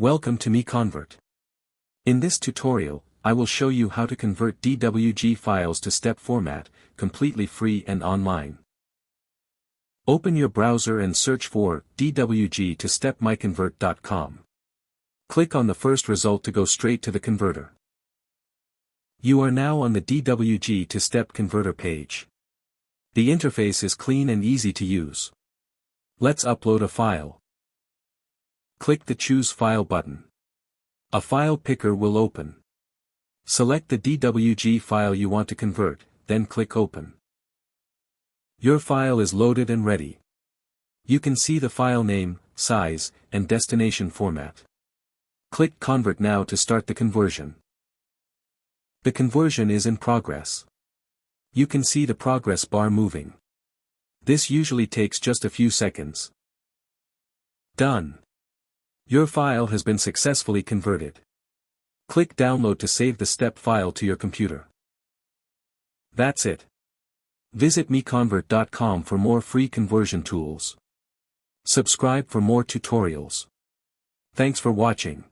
Welcome to MiConvert. In this tutorial, I will show you how to convert DWG files to step format, completely free and online. Open your browser and search for DWG to step MiConvert.com. Click on the first result to go straight to the converter. You are now on the DWG to step converter page. The interface is clean and easy to use. Let's upload a file. Click the Choose File button. A file picker will open. Select the DWG file you want to convert, then click Open. Your file is loaded and ready. You can see the file name, size, and destination format. Click Convert now to start the conversion. The conversion is in progress. You can see the progress bar moving. This usually takes just a few seconds. Done. Your file has been successfully converted. Click Download to save the step file to your computer. That's it. Visit MiConvert.com for more free conversion tools. Subscribe for more tutorials. Thanks for watching.